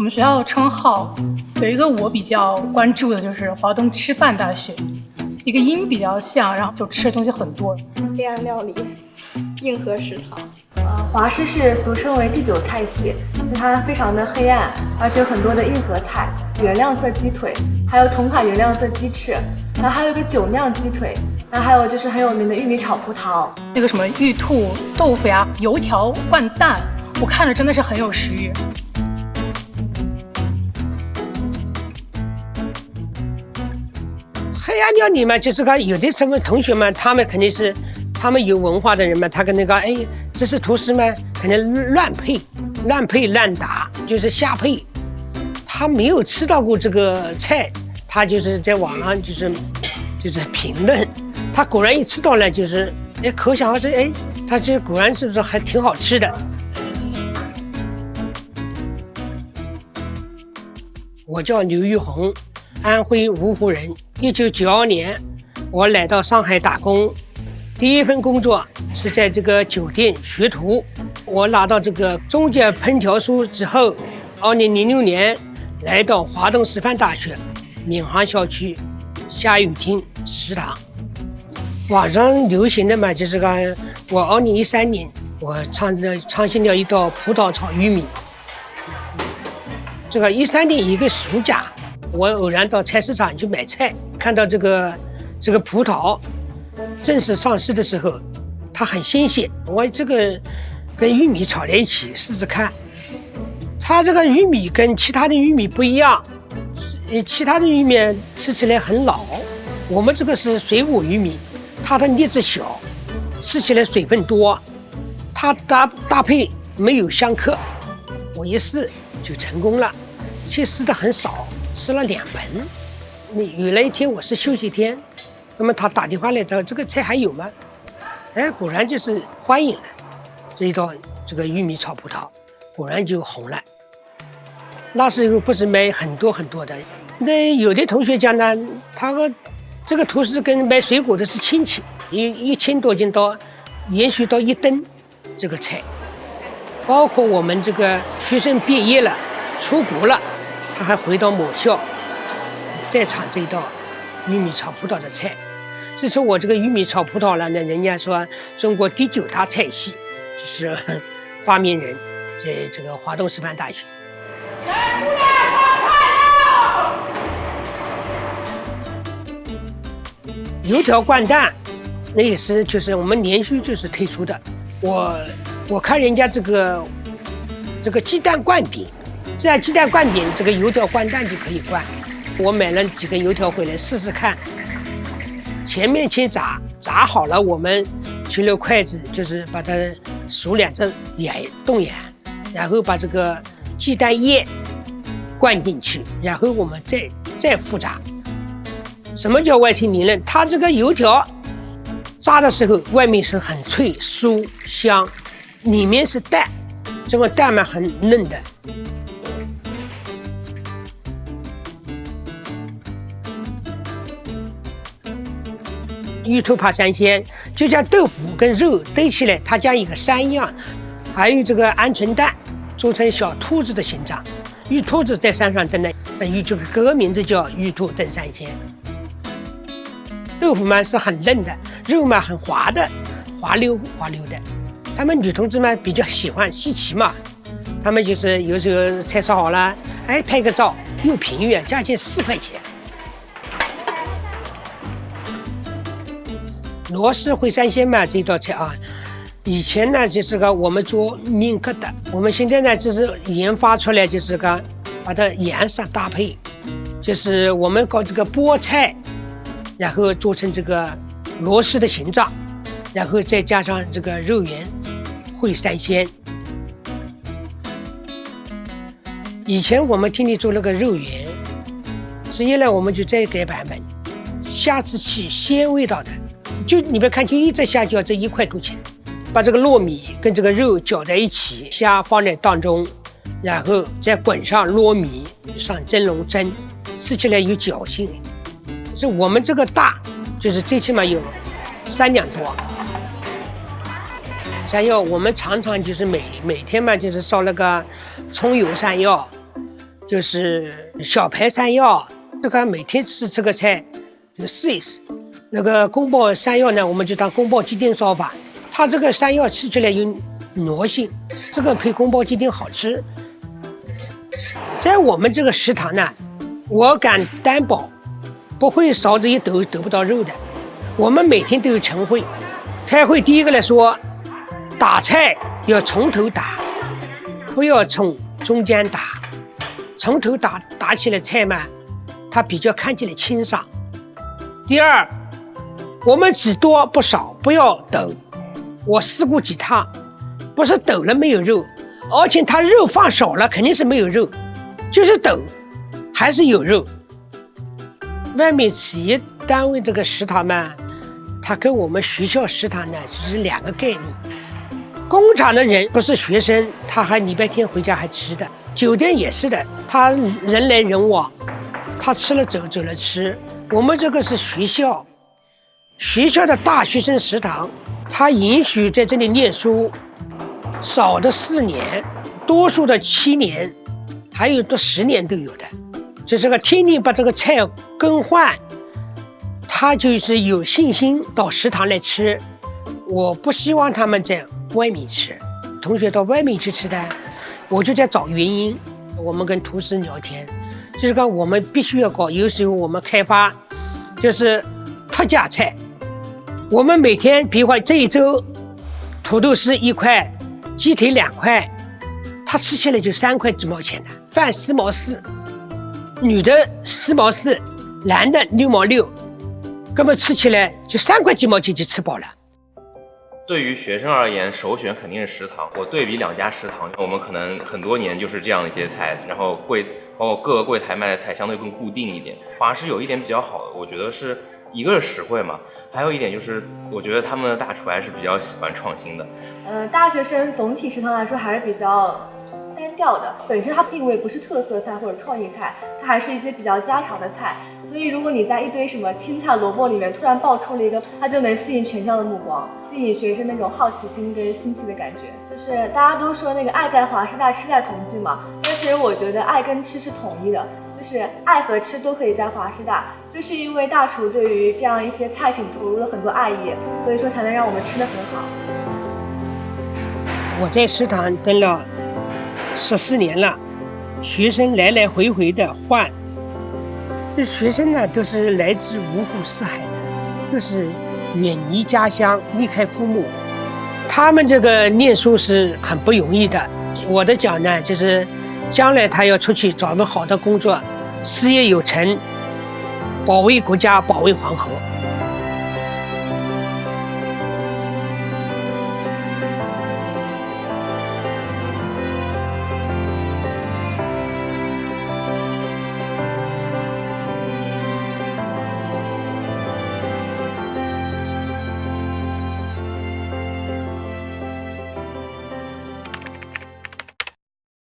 我们学校的称号有一个我比较关注的，就是华东吃饭大学，一个音比较像，然后就吃的东西很多。黑暗料理，硬核食堂。华师是俗称为第9菜系，它非常的黑暗，而且有很多的硬核菜，原亮色鸡腿，还有同款原亮色鸡翅，然后还有一个酒酿鸡腿，然后还有就是很有名的玉米炒葡萄，那个什么玉兔豆腐呀，油条灌蛋，我看着真的是很有食欲。黑暗料理嘛，就是个有的什么同学们，他们肯定是他们有文化的人嘛，他跟那个这是厨师嘛，肯定乱配乱打，就是瞎配。他没有吃到过这个菜，他就是在网上就是评论，他果然一吃到了就是口想是他这果然是不是还挺好吃的。我叫刘玉红，安徽芜湖人。1992年，我来到上海打工，第一份工作是在这个酒店学徒。我拿到这个中介烹调书之后，2006年来到华东师范大学闵行校区夏雨厅食堂。网上流行的嘛，就是个我2013年我创新了一道葡萄炒玉米。这个13年一个暑假，我偶然到菜市场去买菜，看到这个葡萄正式上市的时候，它很新鲜，我这个跟玉米炒在一起试试看。它这个玉米跟其他的玉米不一样，其他的玉米吃起来很老，我们这个是水果玉米，它的粒子小，吃起来水分多，它搭配没有相克，我一试就成功了，其实试的很少，吃了2盆。有了一天我是休息天，那么他打电话来的，这个菜还有吗？果然就是欢迎了这一道这个玉米炒葡萄，果然就红了。那时候不是买很多很多的，那有的同学讲呢，他说这个图是跟买水果的是亲戚，1000多斤到延续到1吨这个菜，包括我们这个学生毕业了出国了，他还回到母校再尝这一道玉米炒葡萄的菜。自从我这个玉米炒葡萄了呢，人家说中国第9大菜系，就是发明人在这个华东师范大学。油条灌蛋，那也是就是我们连续就是推出的。我看人家这个鸡蛋灌饼，这样鸡蛋灌饼这个油条灌蛋就可以灌。我买了几根油条回来试试看，前面先炸好了，我们取了筷子，就是把它数2只洞眼，然后把这个鸡蛋液灌进去，然后我们再复炸。什么叫外脆里嫩？它这个油条炸的时候，外面是很脆酥香，里面是蛋，这个蛋嘛很嫩的。玉兔爬山鲜，就像豆腐跟肉堆起来，它像一个山一样。还有这个鹌鹑蛋，做成小兔子的形状，玉兔子在山上登的，这个歌名字叫玉兔登山鲜。豆腐嘛是很嫩的，肉嘛很滑的，滑溜的。他们女同志们比较喜欢稀奇嘛，他们就是有时候菜烧好了，拍个照，又便宜，价钱4块钱。罗氏烩三鲜嘛，这道菜啊，以前呢就是个我们做面疙瘩，我们现在呢就是研发出来，就是个把它颜色搭配，就是我们搞这个菠菜，然后做成这个罗氏的形状，然后再加上这个肉圆烩三鲜。以前我们天天做那个肉圆，实际呢我们就再改版本，虾子起鲜味道的。就你们看，就一只虾就要这1块多钱，把这个糯米跟这个肉搅在一起，虾放在当中，然后再滚上糯米，上蒸笼蒸，吃起来有嚼劲。是我们这个大，就是最起码有3两多。山药我们常常就是每天嘛，就是烧那个葱油山药，就是小排山药，这个每天吃个菜，就试一试。那个宫保山药呢，我们就当宫保鸡丁烧法，它这个山药吃起来有糯性，这个配宫保鸡丁好吃。在我们这个食堂呢，我敢担保，不会勺子一抖抖不到肉的。我们每天都有晨会，开会第一个来说，打菜要从头打，不要从中间打，从头打起来菜嘛，它比较看起来清爽。第二，我们只多不少，不要抖。我试过几趟，不是抖了没有肉，而且它肉放少了肯定是没有肉，就是抖还是有肉。外面企业单位这个食堂嘛，它跟我们学校食堂呢是两个概念。工厂的人不是学生，他还礼拜天回家还吃的。酒店也是的，他人来人往，他吃了走，走了吃。我们这个是学校，学校的大学生食堂，他允许在这里念书，少的4年，多数的7年，还有到10年都有的。就这个天天把这个菜更换，他就是有信心到食堂来吃。我不希望他们在外面吃，同学到外面去吃的，我就在找原因。我们跟厨师聊天，就是说我们必须要搞，有时候我们开发就是特价菜。我们每天比如说这一周土豆丝1块，鸡腿2块，他吃起来就3块几毛钱的，饭4毛4，女的4毛4，男的6毛6，根本吃起来就3块几毛钱就吃饱了。对于学生而言，首选肯定是食堂。我对比2家食堂，我们可能很多年就是这样一些菜，然后包括各个柜台卖的菜相对更固定一点。华师有一点比较好的，我觉得是一个是实惠嘛，还有一点就是我觉得他们的大厨还是比较喜欢创新的。大学生总体食堂来说还是比较单调的，本身它定位不是特色菜或者创意菜，它还是一些比较家常的菜。所以如果你在一堆什么青菜萝卜里面突然爆出了一个，它就能吸引全校的目光，吸引学生那种好奇心跟新奇的感觉。就是大家都说那个爱在华师大，吃在同济嘛，但其实我觉得爱跟吃是统一的，就是爱和吃都可以在华师大，就是因为大厨对于这样一些菜品投入了很多爱意，所以说才能让我们吃得很好。我在食堂待了14年了，学生来来回回的换。这学生呢，都是来自五湖四海的，就是远离家乡，离开父母。他们这个念书是很不容易的。我的讲呢，就是将来他要出去找个好的工作，事业有成，保卫国家，保卫黄河。